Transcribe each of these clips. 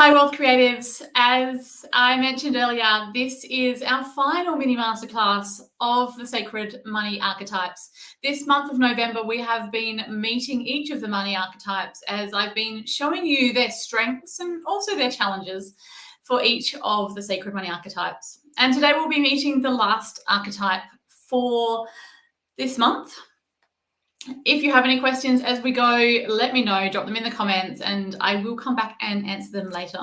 Hi, Wealth Creatives. As I mentioned earlier, this is our final mini masterclass of the Sacred Money Archetypes. This month of November, we have been meeting each of the money archetypes as I've been showing you their strengths and also their challenges for each of the Sacred Money Archetypes. And today we'll be meeting the last archetype for this month. If you have any questions as we go, let me know, drop them in the comments, and I will come back and answer them later.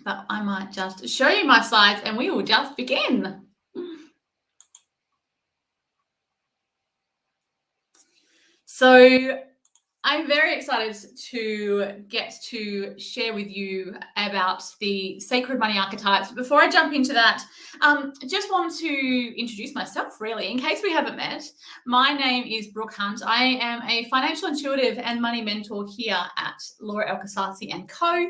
But I might just show you my slides and we will just begin. So I'm very excited to get to share with you about the Sacred Money Archetypes. Before I jump into that, just want to introduce myself, really, in case we haven't met. My name is Brooke Hunt. I am a financial intuitive and money mentor here at Laura Elkastasi & Co.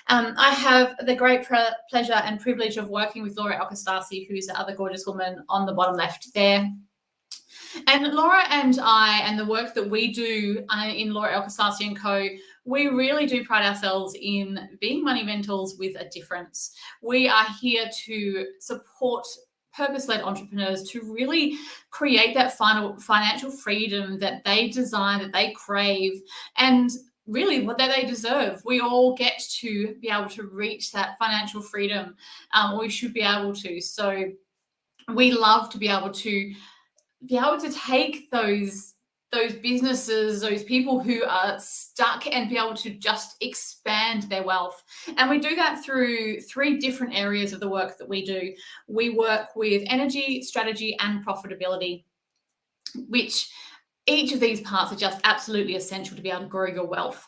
I have the great pleasure and privilege of working with Laura Elkastasi, who's the other gorgeous woman on the bottom left there. And Laura and I, and the work that we do in Laura Elkastasi & Co., we really do pride ourselves in being money mentors with a difference. We are here to support purpose-led entrepreneurs to really create that final financial freedom that they desire, that they crave, and really what they deserve. We all get to be able to reach that financial freedom. We should be able to. So we love to be able to take those businesses, those people who are stuck, and be able to just expand their wealth. And we do that through 3 different areas of the work that we do. We work with energy, strategy, and profitability, which each of these parts are just absolutely essential to be able to grow your wealth.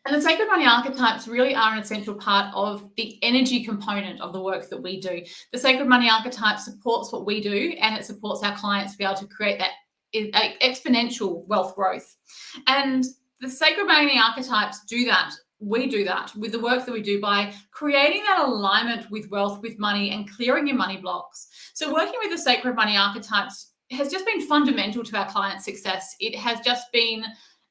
And the Sacred Money Archetypes really are an essential part of the energy component of the work that we do. The Sacred Money Archetype supports what we do, and it supports our clients to be able to create that exponential wealth growth. And the Sacred Money Archetypes do that. We do that with the work that we do by creating that alignment with wealth, with money, and clearing your money blocks. So working with the Sacred Money Archetypes has just been fundamental to our client success. It has just been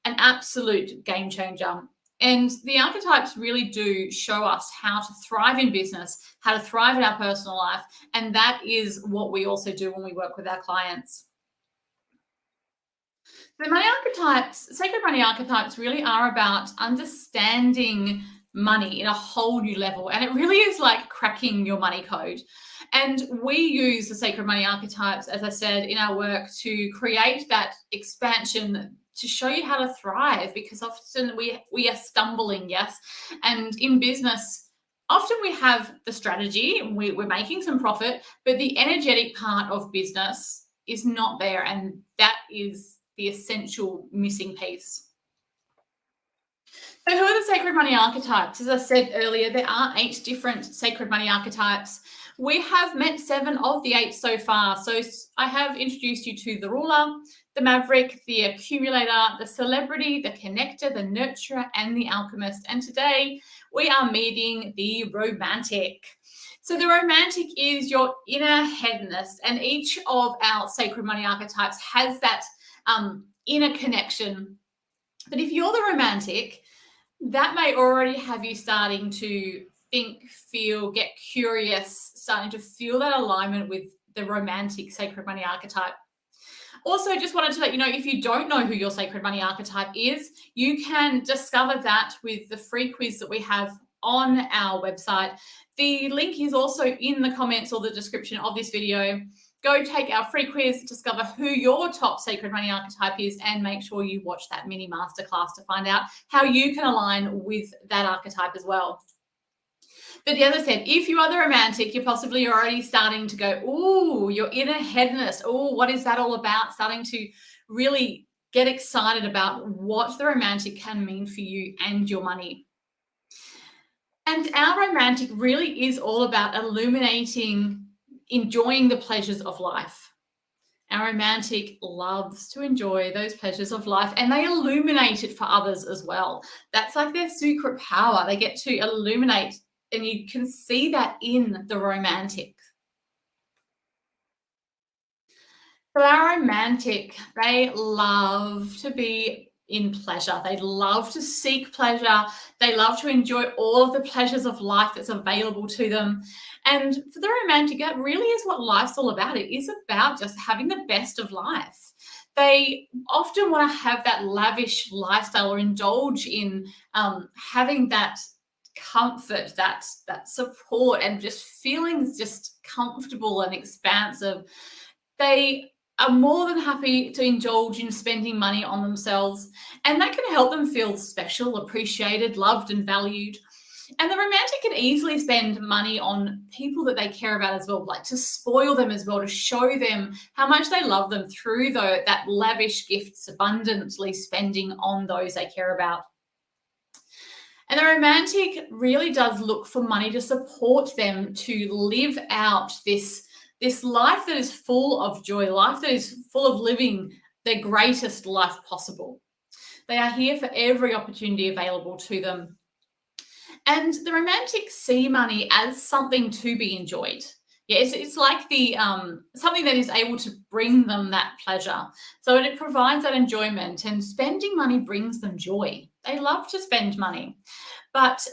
an absolute game changer. And the archetypes really do show us how to thrive in business, how to thrive in our personal life. And that is what we also do when we work with our clients. The money archetypes, Sacred Money Archetypes, really are about understanding money in a whole new level. And it really is like cracking your money code. And we use the Sacred Money Archetypes, as I said, in our work to create that expansion, to show you how to thrive, because often we are stumbling, yes. And in business, often we have the strategy and we're making some profit, but the energetic part of business is not there. And that is the essential missing piece. So who are the Sacred Money Archetypes? As I said earlier, there are 8 different Sacred Money Archetypes. We have met 7 of the 8 so far. So I have introduced you to the ruler, the maverick, the accumulator, the celebrity, the connector, the nurturer, and the alchemist. And today we are meeting the romantic. So the romantic is your inner hedonist, and each of our Sacred Money Archetypes has that inner connection. But if you're the romantic, that may already have you starting to think, feel, get curious, starting to feel that alignment with the romantic Sacred Money Archetype. Also, just wanted to let you know, if you don't know who your Sacred Money Archetype is, you can discover that with the free quiz that we have on our website. The link is also in the comments or the description of this video. Go take our free quiz, discover who your top Sacred Money Archetype is, and make sure you watch that mini masterclass to find out how you can align with that archetype as well. But as I said, if you are the romantic, you're possibly already starting to go, ooh, your inner hedonist. Oh, what is that all about? Starting to really get excited about what the romantic can mean for you and your money. And our romantic really is all about illuminating, enjoying the pleasures of life. Our romantic loves to enjoy those pleasures of life, and they illuminate it for others as well. That's like their secret power. They get to illuminate, and you can see that in the romantic. So our romantic, they love to be in pleasure. They love to seek pleasure. They love to enjoy all of the pleasures of life that's available to them. And for the romantic, that really is what life's all about. It is about just having the best of life. They often want to have that lavish lifestyle or indulge in having that comfort, that support, and just feeling just comfortable and expansive. They are more than happy to indulge in spending money on themselves, and that can help them feel special, appreciated, loved, and valued. And the romantic can easily spend money on people that they care about as well, like to spoil them as well, to show them how much they love them through that lavish gifts, abundantly spending on those they care about. And the romantic really does look for money to support them to live out this life that is full of joy, life that is full of living their greatest life possible. They are here for every opportunity available to them. And the romantics see money as something to be enjoyed. Yeah, it's like the something that is able to bring them that pleasure. So it provides that enjoyment, and spending money brings them joy. They love to spend money. But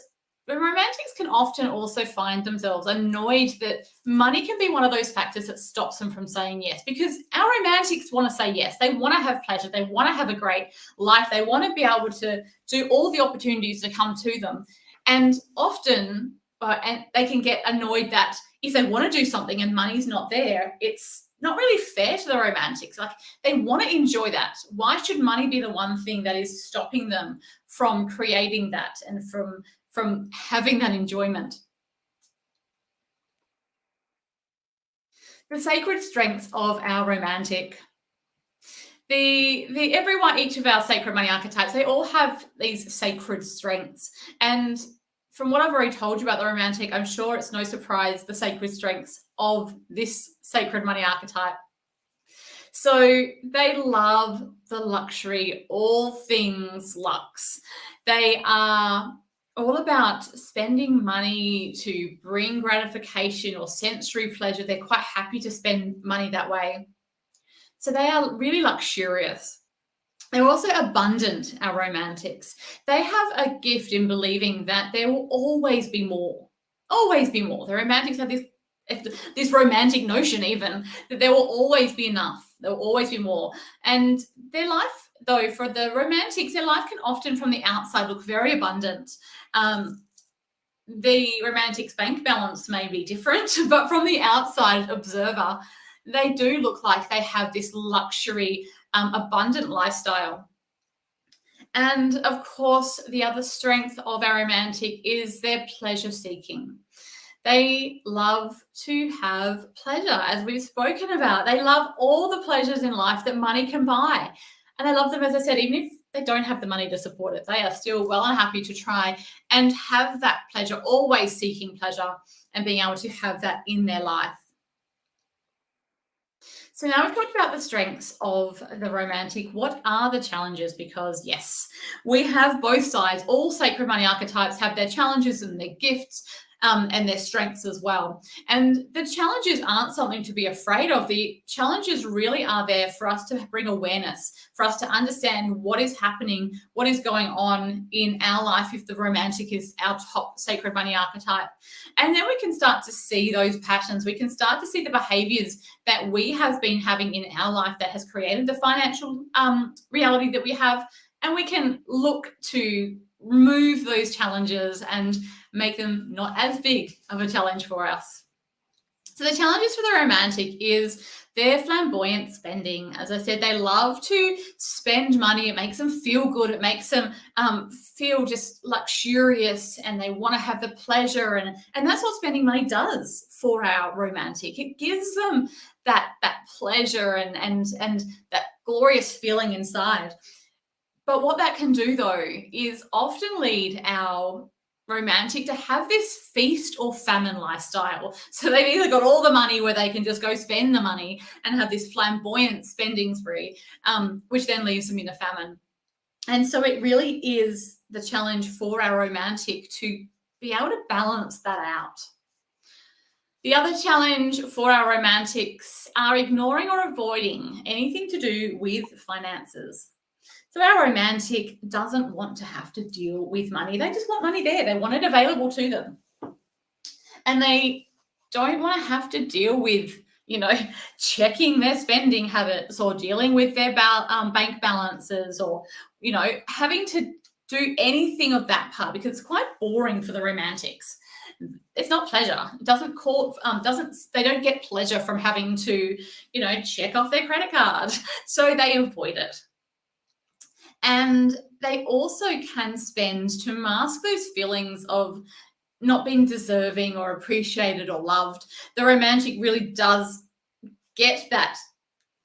the romantics can often also find themselves annoyed that money can be one of those factors that stops them from saying yes, because our romantics want to say yes. They want to have pleasure. They want to have a great life. They want to be able to do all the opportunities to come to them. And often, and they can get annoyed that if they want to do something and money's not there, it's not really fair to the romantics. Like, they want to enjoy that. Why should money be the one thing that is stopping them from creating that and from having that enjoyment? The sacred strengths of our romantic. Each of our sacred money archetypes, they all have these sacred strengths. And from what I've already told you about the romantic, I'm sure it's no surprise the sacred strengths of this sacred money archetype. So they love the luxury, all things luxe. They are all about spending money to bring gratification or sensory pleasure. They're quite happy to spend money that way. So they are really luxurious. They're also abundant, our romantics. They have a gift in believing that there will always be more. Always be more. The romantics have this romantic notion even that there will always be enough. There will always be more. And their life, though, for the romantics, their life can often from the outside look very abundant. The romantics' bank balance may be different, but from the outside observer, they do look like they have this luxury, abundant lifestyle. And of course, the other strength of our romantic is their pleasure seeking. They love to have pleasure, as we've spoken about. They love all the pleasures in life that money can buy. And they love them, as I said, even if they don't have the money to support it, they are still well and happy to try and have that pleasure, always seeking pleasure and being able to have that in their life. So now we've talked about the strengths of the romantic. What are the challenges? Because yes, we have both sides. All sacred money archetypes have their challenges and their gifts, and their strengths as well. And the challenges aren't something to be afraid of. The challenges really are there for us to bring awareness, for us to understand what is happening, what is going on in our life if the romantic is our top sacred money archetype. And then we can start to see those patterns. We can start to see the behaviors that we have been having in our life that has created the financial reality that we have. And we can look to remove those challenges and make them not as big of a challenge for us. So the challenges for the romantic is their flamboyant spending. As I said, they love to spend money. It makes them feel good. It makes them feel just luxurious, and they want to have the pleasure. And that's what spending money does for our romantic. It gives them that pleasure and that glorious feeling inside. But what that can do, though, is often lead our romantic to have this feast or famine lifestyle. So they've either got all the money where they can just go spend the money and have this flamboyant spending spree, which then leaves them in a famine. And so it really is the challenge for our romantic to be able to balance that out. The other challenge for our romantics are ignoring or avoiding anything to do with finances. So our romantic doesn't want to have to deal with money. They just want money there. They want it available to them. And they don't want to have to deal with, checking their spending habits or dealing with their bank balances or, having to do anything of that part, because it's quite boring for the romantics. It's not pleasure. It they don't get pleasure from having to, check off their credit card. So they avoid it. And they also can spend to mask those feelings of not being deserving or appreciated or loved. The romantic really does get that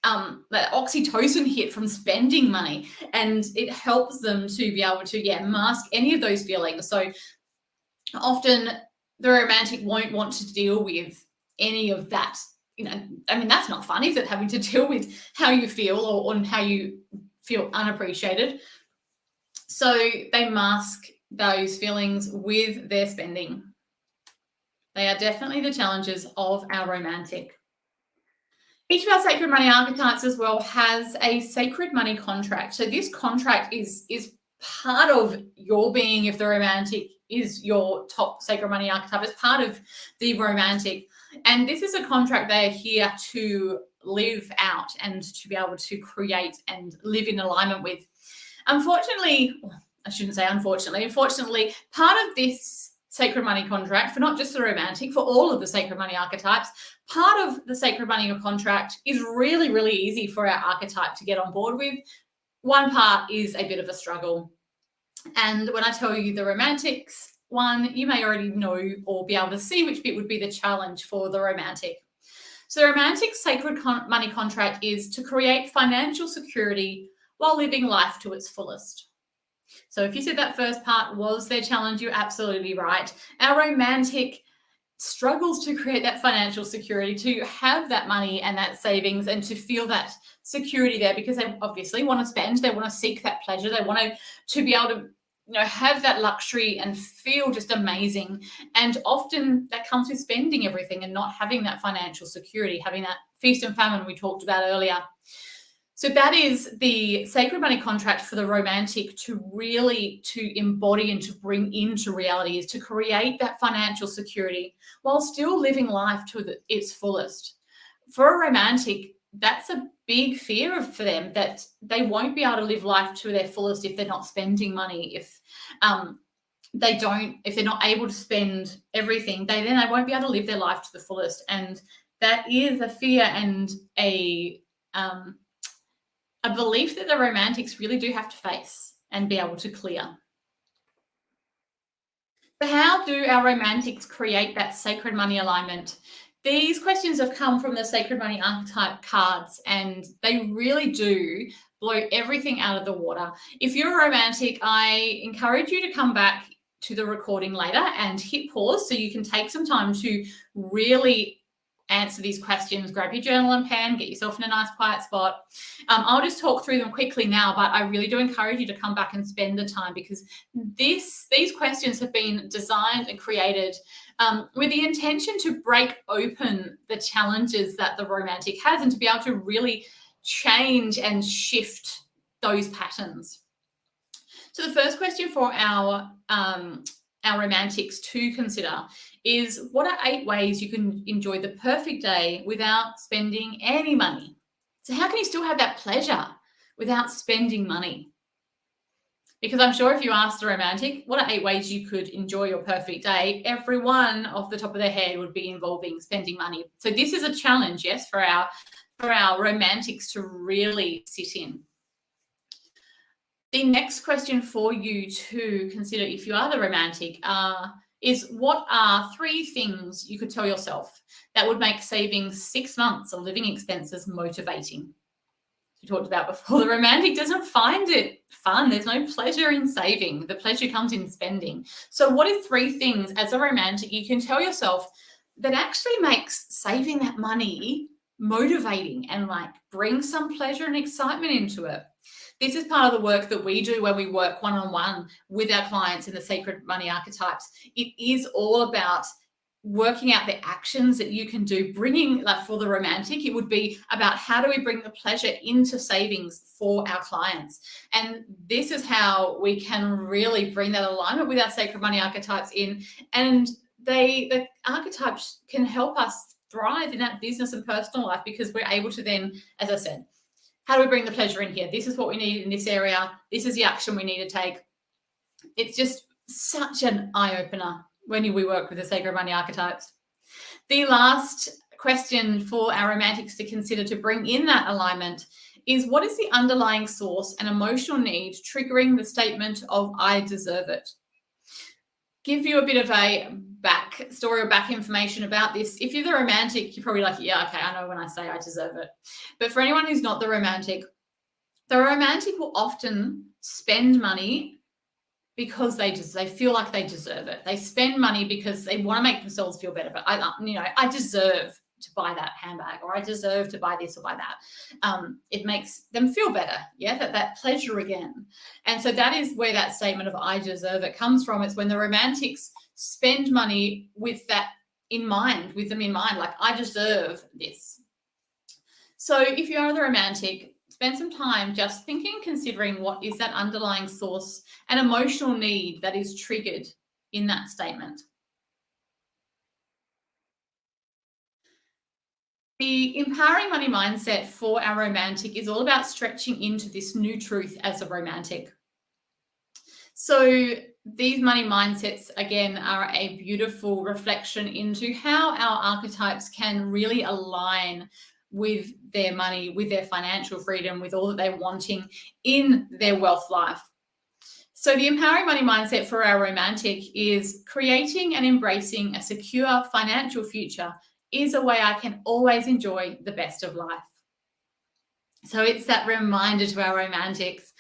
oxytocin hit from spending money, and it helps them to be able to mask any of those feelings. So often the romantic won't want to deal with any of that. That's not fun, is it, having to deal with how you feel or on how you feel unappreciated? So they mask those feelings with their spending. They are definitely the challenges of our romantic. Each of our sacred money archetypes as well has a sacred money contract. So this contract is part of your being. If the romantic is your top sacred money archetype, it's part of the romantic. And this is a contract they are here to live out and to be able to create and live in alignment with. Unfortunately, part of this sacred money contract, for not just the romantic, for all of the sacred money archetypes, part of the sacred money contract is really, really easy for our archetype to get on board with. One part is a bit of a struggle. And when I tell you the romantics one, you may already know or be able to see which bit would be the challenge for the romantic. So the romantic sacred money contract is to create financial security while living life to its fullest. So if you said that first part was their challenge, you're absolutely right. Our romantic struggles to create that financial security, to have that money and that savings and to feel that security there, because they obviously want to spend, they want to seek that pleasure, they want to be able to have that luxury and feel just amazing. And often that comes with spending everything and not having that financial security, having that feast and famine we talked about earlier. So that is the sacred money contract for the romantic to embody and to bring into reality, is to create that financial security while still living life to its fullest. For a romantic, that's a big fear for them, that they won't be able to live life to their fullest if they're not spending money. If they're not able to spend everything, they won't be able to live their life to the fullest. And that is a fear and a belief that the romantics really do have to face and be able to clear. So how do our romantics create that sacred money alignment? These questions have come from the Sacred Money Archetype cards, and they really do blow everything out of the water. If you're a romantic, I encourage you to come back to the recording later and hit pause so you can take some time to really answer these questions. Grab your journal and pen, get yourself in a nice quiet spot. I'll just talk through them quickly now, but I really do encourage you to come back and spend the time, because these questions have been designed and created with the intention to break open the challenges that the romantic has and to be able to really change and shift those patterns. So the first question for our romantics to consider is, what are 8 ways you can enjoy the perfect day without spending any money? So how can you still have that pleasure without spending money? Because I'm sure if you ask the romantic, what are 8 ways you could enjoy your perfect day, everyone off the top of their head would be involving spending money. So this is a challenge, yes, for our romantics to really sit in. The next question for you to consider if you are the romantic is, what are 3 things you could tell yourself that would make saving 6 months of living expenses motivating? We talked about before, the romantic doesn't find it fun. There's no pleasure in saving. The pleasure comes in spending. So what are 3 things as a romantic you can tell yourself that actually makes saving that money motivating and bring some pleasure and excitement into it? This is part of the work that we do when we work one-on-one with our clients in the Sacred Money Archetypes. It is all about working out the actions that you can do, bringing, like for the romantic, it would be about how do we bring the pleasure into savings for our clients. And this is how we can really bring that alignment with our sacred money archetypes in. And the archetypes can help us thrive in that business and personal life, because we're able to then, as I said, how do we bring the pleasure in here? This is what we need in this area. This is the action we need to take. It's just such an eye-opener when we work with the sacred money archetypes. The last question for our romantics to consider to bring in that alignment is, what is the underlying source and emotional need triggering the statement of I deserve it? Give you a bit of a back story or back information about this. If you're the romantic, you're probably like, yeah, okay, I know when I say I deserve it. But for anyone who's not the romantic will often spend money because they feel like they deserve it. They spend money because they want to make themselves feel better. But I deserve to buy that handbag, or I deserve to buy this or buy that. It makes them feel better. Yeah, that pleasure again. And so that is where that statement of I deserve it comes from. It's when the romantics spend money with that in mind, like I deserve this. So if you are the romantic, spend some time just thinking, considering what is that underlying source and emotional need that is triggered in that statement. The empowering money mindset for our romantic is all about stretching into this new truth as a romantic. So these money mindsets, again, are a beautiful reflection into how our archetypes can really align with their money, with their financial freedom, with all that they're wanting in their wealth life. So the empowering money mindset for our romantic is creating and embracing a secure financial future is a way I can always enjoy the best of life. So it's that reminder to our romantics,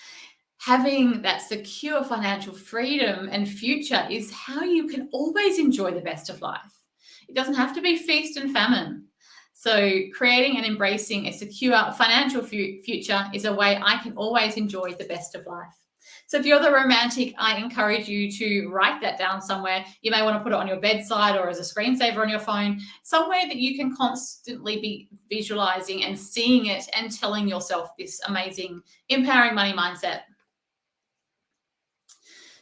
having that secure financial freedom and future is how you can always enjoy the best of life. It doesn't have to be feast and famine. So creating and embracing a secure financial future is a way I can always enjoy the best of life. So if you're the romantic, I encourage you to write that down somewhere. You may want to put it on your bedside or as a screensaver on your phone, somewhere that you can constantly be visualizing and seeing it and telling yourself this amazing, empowering money mindset.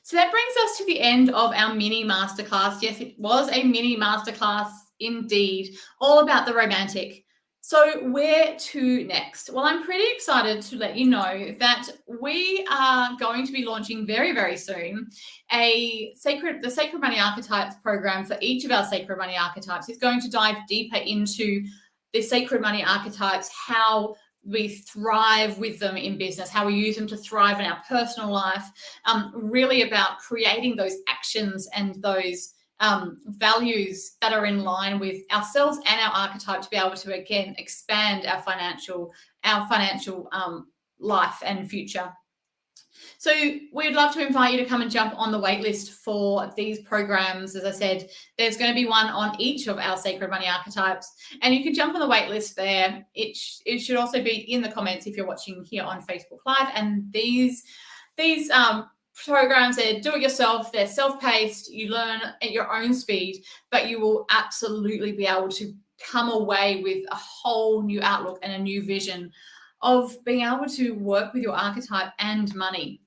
So that brings us to the end of our mini masterclass. Yes, it was a mini masterclass indeed, all about the romantic. So where to next? Well, I'm pretty excited to let you know that we are going to be launching very, very soon the Sacred Money Archetypes program for each of our Sacred Money Archetypes. It's going to dive deeper into the Sacred Money Archetypes, how we thrive with them in business, how we use them to thrive in our personal life, really about creating those actions and those values that are in line with ourselves and our archetype to be able to, again, expand our financial life and future. So we'd love to invite you to come and jump on the waitlist for these programs. As I said, there's going to be one on each of our Sacred Money Archetypes, and you can jump on the waitlist there. It should also be in the comments if you're watching here on Facebook Live. And these programs, they're do-it-yourself, they're self-paced, you learn at your own speed, but you will absolutely be able to come away with a whole new outlook and a new vision of being able to work with your archetype and money.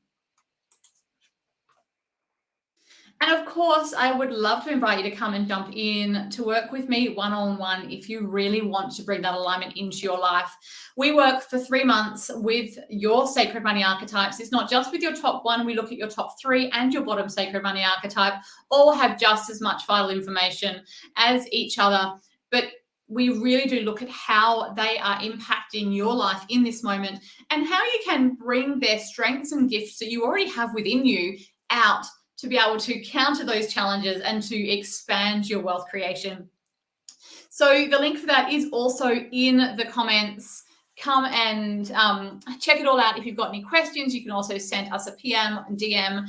And of course, I would love to invite you to come and jump in to work with me one-on-one if you really want to bring that alignment into your life. We work for 3 months with your Sacred Money Archetypes. It's not just with your top one. We look at your top 3 and your bottom Sacred Money Archetype. All have just as much vital information as each other, but we really do look at how they are impacting your life in this moment and how you can bring their strengths and gifts that you already have within you out to be able to counter those challenges and to expand your wealth creation. So the link for that is also in the comments. Come and check it all out. If you've got any questions, you can also send us a DM,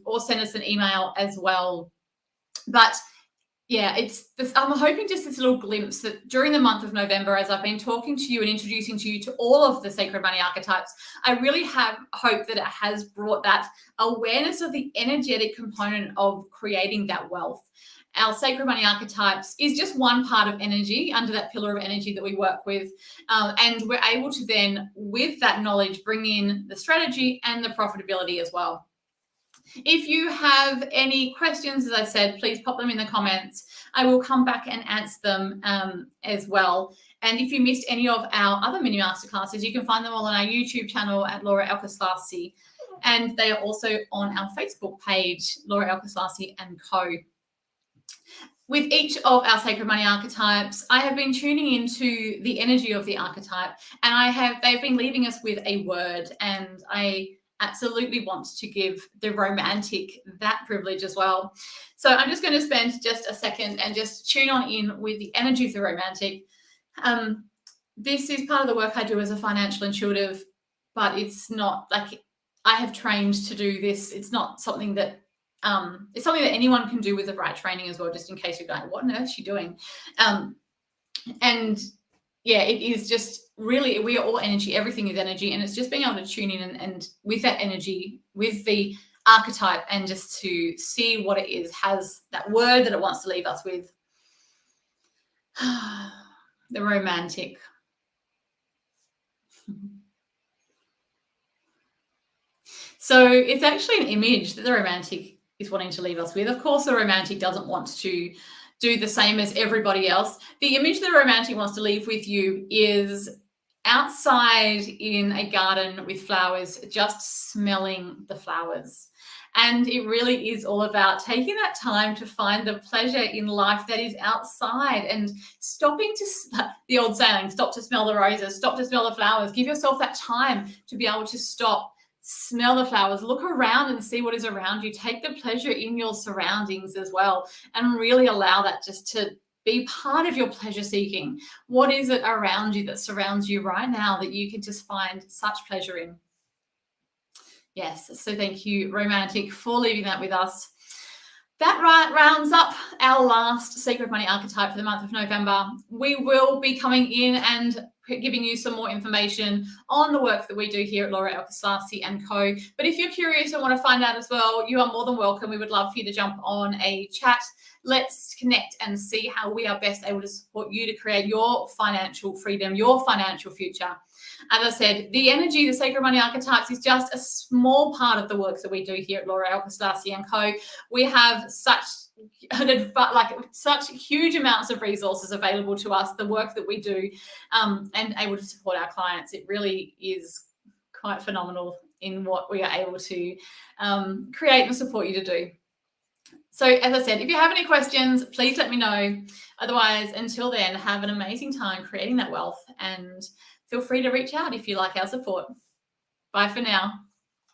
or send us an email as well. But Yeah, it's this. I'm hoping just this little glimpse that during the month of November, as I've been talking to you and introducing to you to all of the Sacred Money Archetypes, I really have hope that it has brought that awareness of the energetic component of creating that wealth. Our Sacred Money Archetypes is just one part of energy under that pillar of energy that we work with. And we're able to then, with that knowledge, bring in the strategy and the profitability as well. If you have any questions, as I said, please pop them in the comments. I will come back and answer them as well. And if you missed any of our other mini masterclasses, you can find them all on our YouTube channel at Laura Elkerslassie. And they are also on our Facebook page, Laura Elkerslassie and Co. With each of our Sacred Money Archetypes, I have been tuning into the energy of the archetype, and they've been leaving us with a word, and I absolutely want to give the romantic that privilege as well. So I'm just going to spend just a second and just tune on in with the energy of the romantic. This is part of the work I do as a financial intuitive, but it's not like I have trained to do this. It's not something that it's something that anyone can do with the right training as well, just in case you're going, what on earth is she doing? And yeah, it is just really, we are all energy. Everything is energy. And it's just being able to tune in and with that energy, with the archetype, and just to see what it is, has that word that it wants to leave us with. The romantic. So it's actually an image that the romantic is wanting to leave us with. Of course, the romantic doesn't want to do the same as everybody else. The image the romantic wants to leave with you is outside in a garden with flowers, just smelling the flowers. And it really is all about taking that time to find the pleasure in life that is outside and stopping to, the old saying, stop to smell the roses, stop to smell the flowers. Give yourself that time to be able to stop, smell the flowers, look around and see what is around you. Take the pleasure in your surroundings as well, and really allow that just to be part of your pleasure seeking. What is it around you that surrounds you right now that you can just find such pleasure in? Yes, so thank you, romantic, for leaving that with us. That rounds up our last Sacred Money Archetype for the month of November. We will be coming in and giving you some more information on the work that we do here at Laura Elkerslassie and Co. But if you're curious and want to find out as well, you are more than welcome. We would love for you to jump on a chat. Let's connect and see how we are best able to support you to create your financial freedom, your financial future. As I said, the energy, the Sacred Money Archetypes is just a small part of the work that we do here at Laura Elkerslassie and Co. We have such huge amounts of resources available to us, the work that we do, and able to support our clients. It really is quite phenomenal in what we are able to create and support you to do. So as I said, if you have any questions, please let me know. Otherwise, until then, have an amazing time creating that wealth, and feel free to reach out if you like our support. Bye for now.